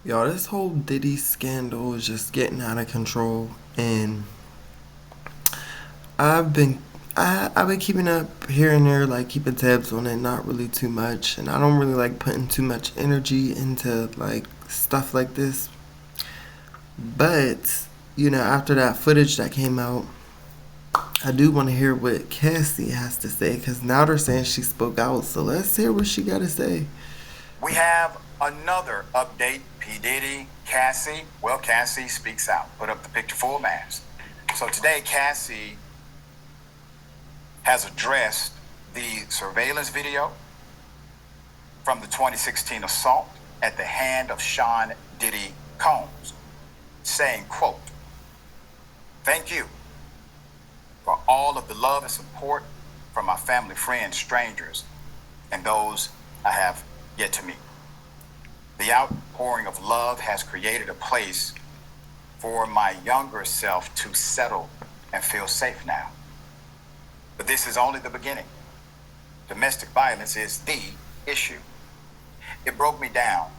Y'all, this whole Diddy scandal is just getting out of control, and I've been I've been keeping up here and there, like keeping tabs on it, not really too much, and I don't really like putting too much energy into like stuff like this. But after that footage that came out, I do want to hear what Cassie has to say because now they're saying she spoke out. So let's hear what she got to say. We have another update. P. Diddy, Cassie. Well, Cassie speaks out. Put up the picture full mask. So today, Cassie has addressed the surveillance video from the 2016 assault at the hand of Sean Diddy Combs, saying, quote, "Thank you for all of the love and support from my family, friends, strangers, and those I have yet to meet. The outpouring of love has created a place for my younger self to settle and feel safe now. But this is only the beginning. Domestic violence is the issue. It broke me down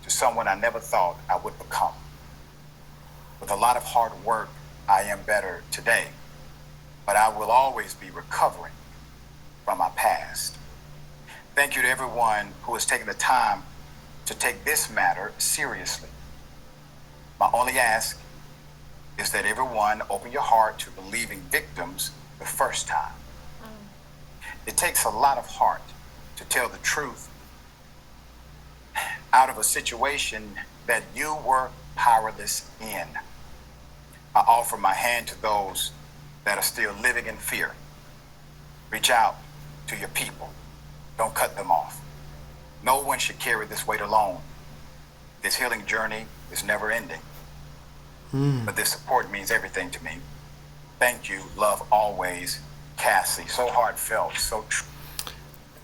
to someone I never thought I would become. With a lot of hard work, I am better today, but I will always be recovering from my past. Thank you to everyone who has taken the time to take this matter seriously. My only ask is that everyone open your heart to believing victims the first time. It takes a lot of heart to tell the truth out of a situation that you were powerless in. I offer my hand to those that are still living in fear. Reach out to your people. Don't cut them off. No one should carry this weight alone. This healing journey is never ending. But this support means everything to me. Thank you. Love always, Cassie." So heartfelt, so true.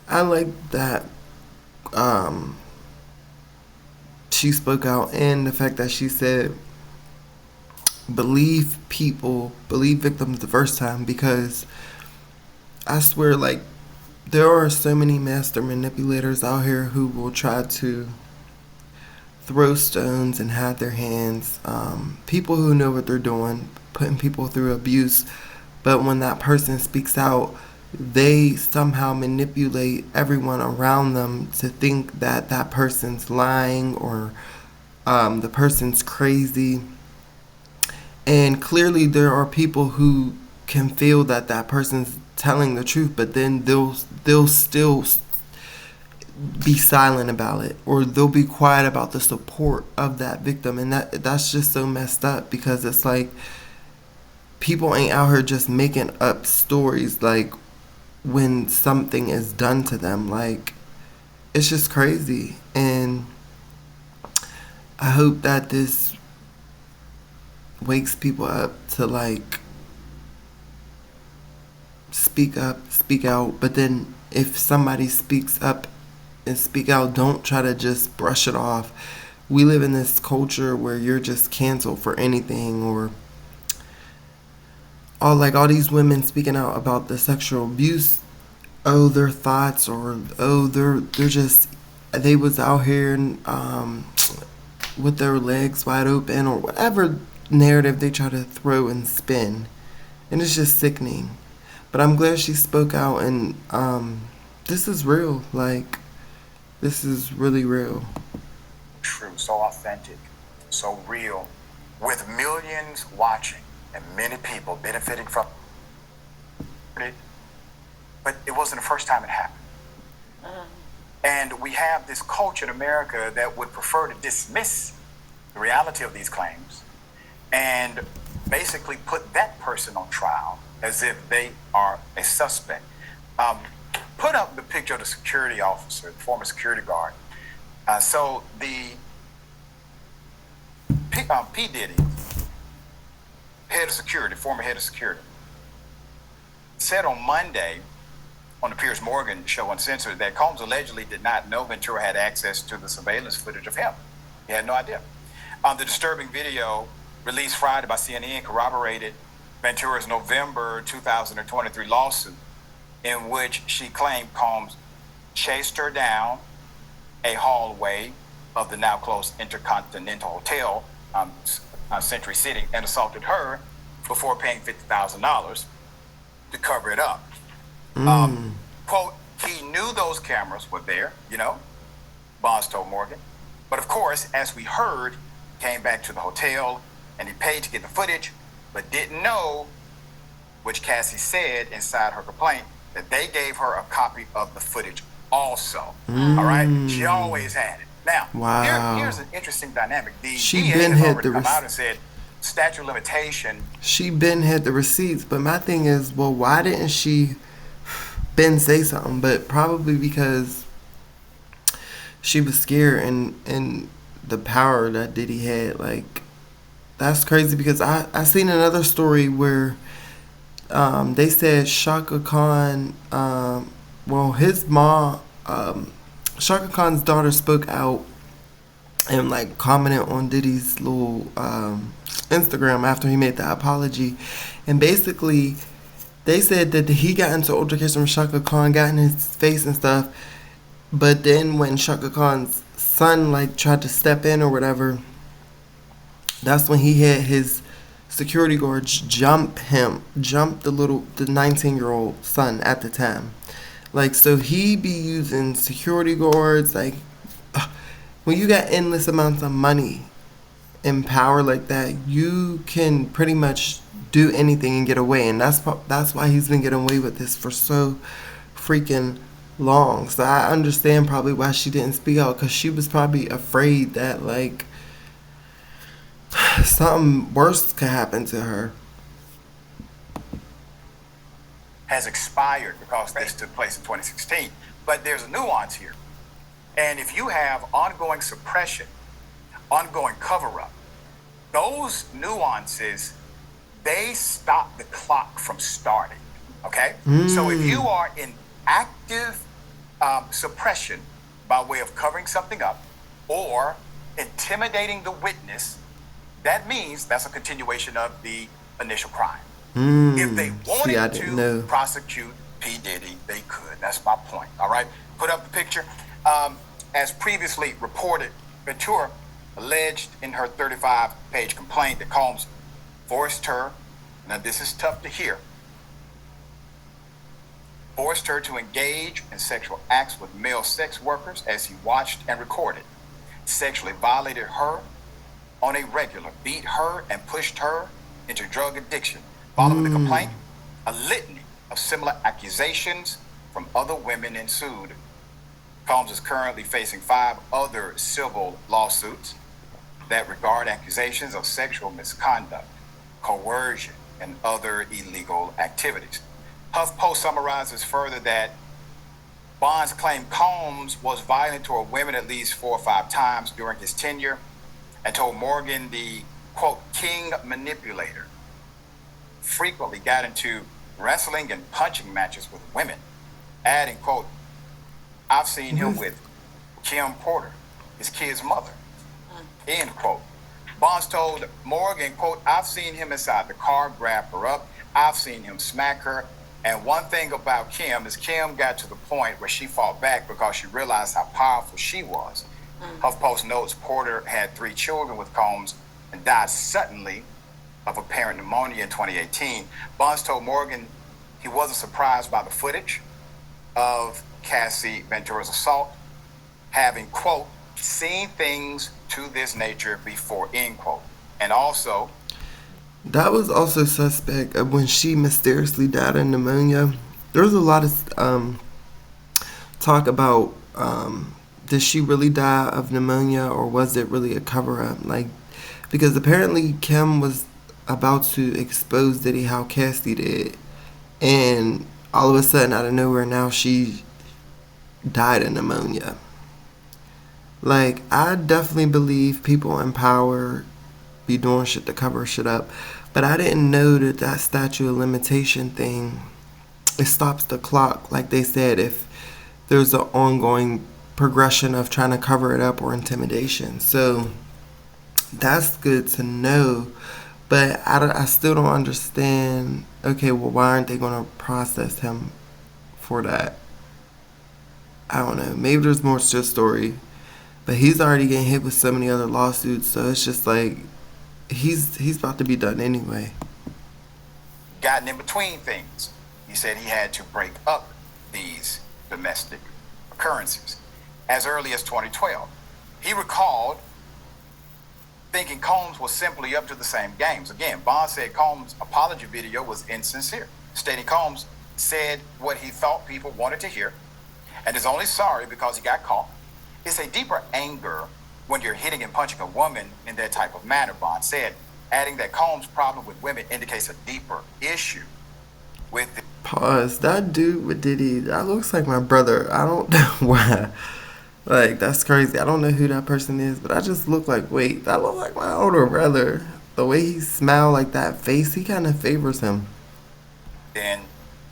I like that she spoke out, and the fact that she said believe victims the first time, because I swear, like, there are so many master manipulators out here who will try to throw stones and hide their hands. People who know what they're doing, putting people through abuse, but when that person speaks out, they somehow manipulate everyone around them to think that that person's lying or the person's crazy. And clearly, there are people who can feel that that person's telling the truth, but then they'll still be silent about it, or they'll be quiet about the support of that victim, and that's just so messed up, because it's like people ain't out here just making up stories like when something is done to them. Like, it's just crazy. And I hope that this wakes people up to like speak up, speak out. But then if somebody speaks up and speak out, don't try to just brush it off. We live in this culture where you're just canceled for anything, or all these women speaking out about the sexual abuse. Oh, their thoughts, or oh, they're just, they was out here and, with their legs wide open, or whatever narrative they try to throw and spin, and it's just sickening. But I'm glad she spoke out, and this is real. Like, this is really real. True, so authentic, so real, with millions watching and many people benefiting from it. But it wasn't the first time it happened. And we have this culture in America that would prefer to dismiss the reality of these claims and basically put that person on trial as if they are a suspect. Put up the picture of the security officer, the former security guard. So the P. Diddy, head of security, former head of security, said on Monday on the Piers Morgan show Uncensored that Combs allegedly did not know Ventura had access to the surveillance footage of him. He had no idea. The disturbing video released Friday by CNN corroborated Ventura's November 2023 lawsuit, in which she claimed Combs chased her down a hallway of the now closed Intercontinental Hotel, Century City, and assaulted her before paying $50,000 to cover it up. Quote, he knew those cameras were there, Bonds told Morgan. But of course, as we heard, came back to the hotel and he paid to get the footage, but didn't know, which Cassie said inside her complaint, that they gave her a copy of the footage also. All right? She always had it. Now, here's an interesting dynamic. The DA has already come out and said statute of limitation. She been had the receipts, but my thing is, well, why didn't she been say something? But probably because she was scared and the power that Diddy had. Like, that's crazy because I seen another story where they said Shaka Khan, his mom, Shaka Khan's daughter spoke out and like commented on Diddy's little Instagram after he made the apology, and basically they said that he got into altercation with Shaka Khan, got in his face and stuff, but then when Shaka Khan's son like tried to step in or whatever, that's when he had his security guards jump the 19-year-old son at the time. Like, so he be using security guards. Like, when you got endless amounts of money and power like that, you can pretty much do anything and get away. And that's why he's been getting away with this for so freaking long. So I understand probably why she didn't speak out, because she was probably afraid that, like, something worse could happen to her. Has expired because this took place in 2016. But there's a nuance here. And if you have ongoing suppression, ongoing cover-up, those nuances, they stop the clock from starting, okay? So if you are in active suppression by way of covering something up or intimidating the witness, that means that's a continuation of the initial crime. If they wanted to prosecute P. Diddy, they could. That's my point, all right? Put up the picture. As previously reported, Ventura alleged in her 35-page complaint that Combs forced her, now this is tough to hear, forced her to engage in sexual acts with male sex workers as he watched and recorded, sexually violated her on a regular, beat her and pushed her into drug addiction. Following the complaint, a litany of similar accusations from other women ensued. Combs is currently facing 5 other civil lawsuits that regard accusations of sexual misconduct, coercion, and other illegal activities. HuffPost summarizes further that Bonds claimed Combs was violent toward women at least 4 or 5 times during his tenure, and told Morgan the, quote, king manipulator frequently got into wrestling and punching matches with women, adding, quote, I've seen him with Kim Porter, his kid's mother, end quote. Bonds told Morgan, quote, I've seen him inside the car, grab her up. I've seen him smack her. And one thing about Kim is Kim got to the point where she fought back because she realized how powerful she was. HuffPost notes Porter had 3 children with Combs and died suddenly of apparent pneumonia in 2018. Bonds told Morgan he wasn't surprised by the footage of Cassie Ventura's assault, having, quote, seen things to this nature before, end quote. And also, that was also suspect of when she mysteriously died of pneumonia. There was a lot of talk about did she really die of pneumonia or was it really a cover-up? Like, because apparently Kim was about to expose Diddy how Cassie did, and all of a sudden out of nowhere now she died of pneumonia. Like, I definitely believe people in power be doing shit to cover shit up, but I didn't know that statute of limitation thing, it stops the clock, like they said, if there's an ongoing progression of trying to cover it up or intimidation. So that's good to know, but I still don't understand, okay, well, why aren't they going to process him for that? I don't know. Maybe there's more to the story. But he's already getting hit with so many other lawsuits, so it's just like he's about to be done anyway. Gotten in between things. He said he had to break up these domestic occurrences as early as 2012. He recalled thinking Combs was simply up to the same games. Again, Bond said Combs' apology video was insincere, stating Combs said what he thought people wanted to hear and is only sorry because he got caught. It's a deeper anger when you're hitting and punching a woman in that type of manner, Bond said, adding that Combs' problem with women indicates a deeper issue with the Pause. That dude with Diddy, that looks like my brother. I don't know why. Like, that's crazy. I don't know who that person is, but I just look like, wait, that look like my older brother. The way he smiled, like that face, he kind of favors him. in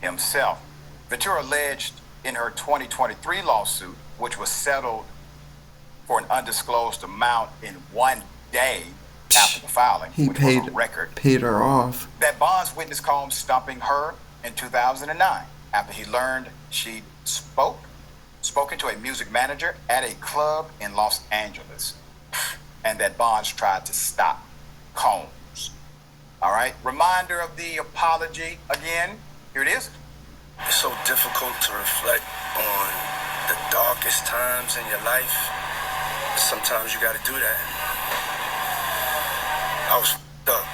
himself. Ventura alleged in her 2023 lawsuit, which was settled for an undisclosed amount in 1 day after the filing, He which was a record, paid her off. that Bonds witnessed Combs stomping her in 2009 after he learned she spoken to a music manager at a club in Los Angeles, and that Bonds tried to stop Combs. All right, reminder of the apology again. Here it is. It's so difficult to reflect on the darkest times in your life. Sometimes you gotta do that. I was f***ed up.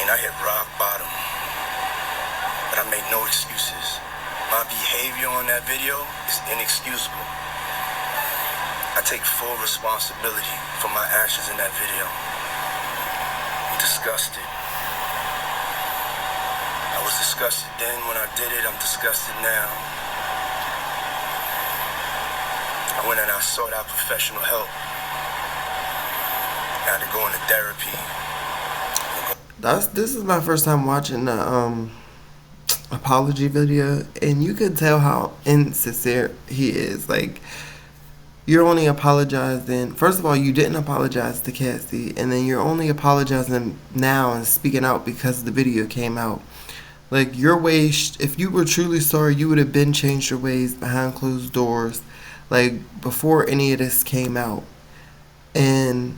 I hit rock bottom. But I made no excuses. My behavior on that video is inexcusable. I take full responsibility for my actions in that video. I'm disgusted. I was disgusted then when I did it. I'm disgusted now. I went and I sought out professional help. I had to go into therapy. This is my first time watching the apology video, and you could tell how insincere he is. Like, you're only apologizing. First of all, you didn't apologize to Cassie, and then you're only apologizing now and speaking out because the video came out. Like, your ways, if you were truly sorry, you would have been changed your ways behind closed doors, like, before any of this came out. And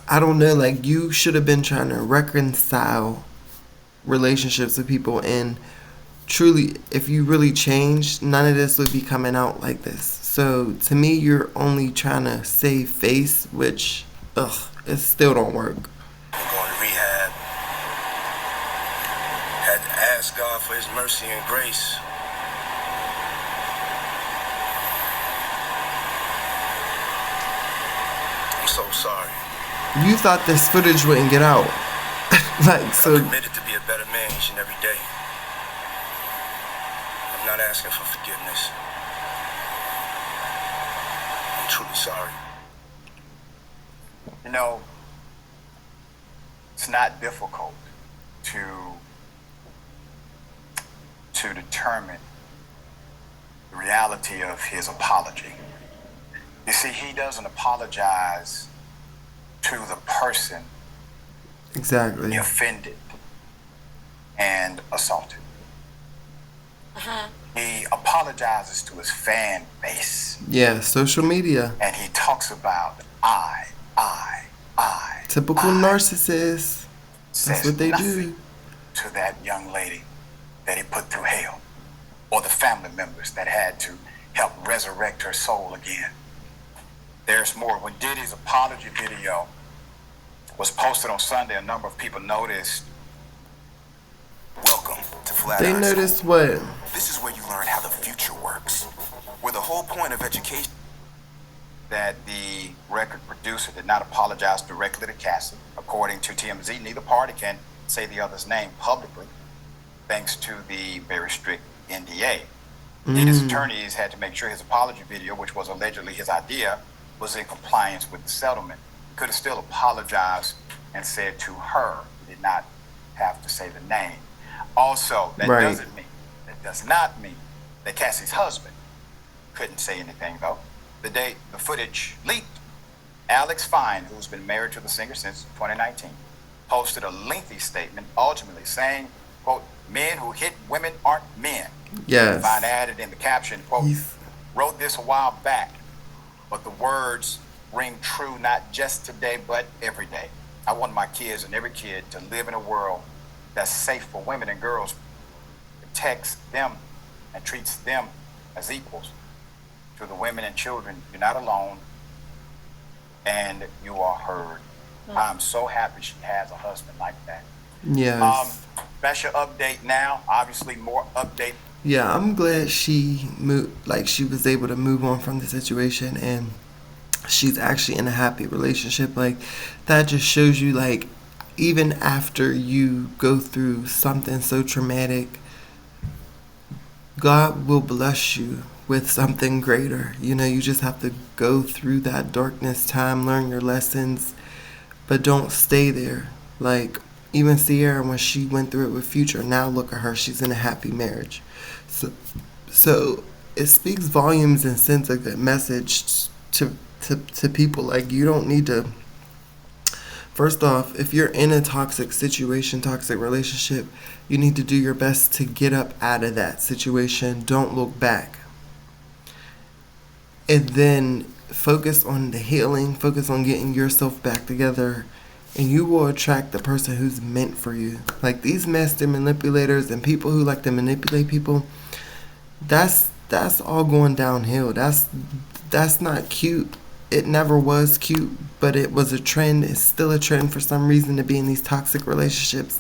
I don't know, like, you should have been trying to reconcile relationships with people, and truly, if you really changed, none of this would be coming out like this. So to me, you're only trying to save face, which it still don't work. I'm going to rehab. Had to ask God for his mercy and grace. I'm so sorry. You thought this footage wouldn't get out. Like, so I'm committed to be a better man each and every day. I'm not asking for forgiveness. I'm truly sorry. You know, it's not difficult to determine the reality of his apology. You see, he doesn't apologize to the person exactly. he offended and assaulted. He apologizes to his fan base. Yeah, social media. And he talks about I. Typical narcissist. That's what they do. To that young lady that he put through hell, or the family members that had to help resurrect her soul again. There's more. When Diddy's apology video was posted on Sunday, a number of people noticed. Welcome to Flat They Iron noticed School. what? This is where you learn how the future works. Where the whole point of education. That the record producer did not apologize directly to Cassie. According to TMZ, neither party can say the other's name publicly, thanks to the very strict NDA. Diddy's attorneys had to make sure his apology video, which was allegedly his idea, was in compliance with the settlement. He could have still apologized and said to her. He did not have to say the name. Also, that does not mean that Cassie's husband couldn't say anything, though. The day the footage leaked, Alex Fine, who's been married to the singer since 2019, posted a lengthy statement ultimately saying, quote, men who hit women aren't men. Yes. Fine added in the caption, quote, wrote this a while back but the words ring true not just today, but every day. I want my kids and every kid to live in a world that's safe for women and girls, protects them and treats them as equals. To the women and children, you're not alone and you are heard. I'm so happy she has a husband like that. Yes. That's your update now. Obviously, more update. Yeah, I'm glad she moved, like she was able to move on from the situation and she's actually in a happy relationship. Like that just shows you, like, even after you go through something so traumatic, God will bless you with something greater. You know, you just have to go through that darkness time, learn your lessons, but don't stay there. Like even Sierra, when she went through it with Future, now look at her, she's in a happy marriage. So it speaks volumes and sends a good message to people. Like you don't need to. First off, if you're in a toxic situation, toxic relationship, you need to do your best to get up out of that situation. Don't look back. And then focus on the healing, focus on getting yourself back together, and you will attract the person who's meant for you. Like these master manipulators and people who like to manipulate people, that's all going downhill. That's not cute. It never was cute, but it was a trend. It's still a trend for some reason to be in these toxic relationships.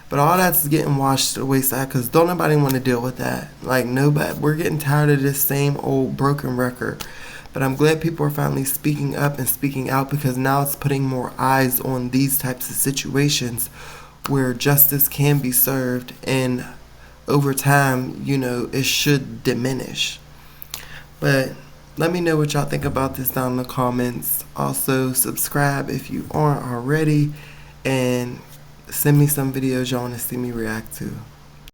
But all that's getting washed to the wayside because don't nobody want to deal with that. Like nobody. We're getting tired of this same old broken record. But I'm glad people are finally speaking up and speaking out because now it's putting more eyes on these types of situations where justice can be served, and over time, you know, it should diminish. But let me know what y'all think about this down in the comments. Also, subscribe if you aren't already, and send me some videos y'all want to see me react to.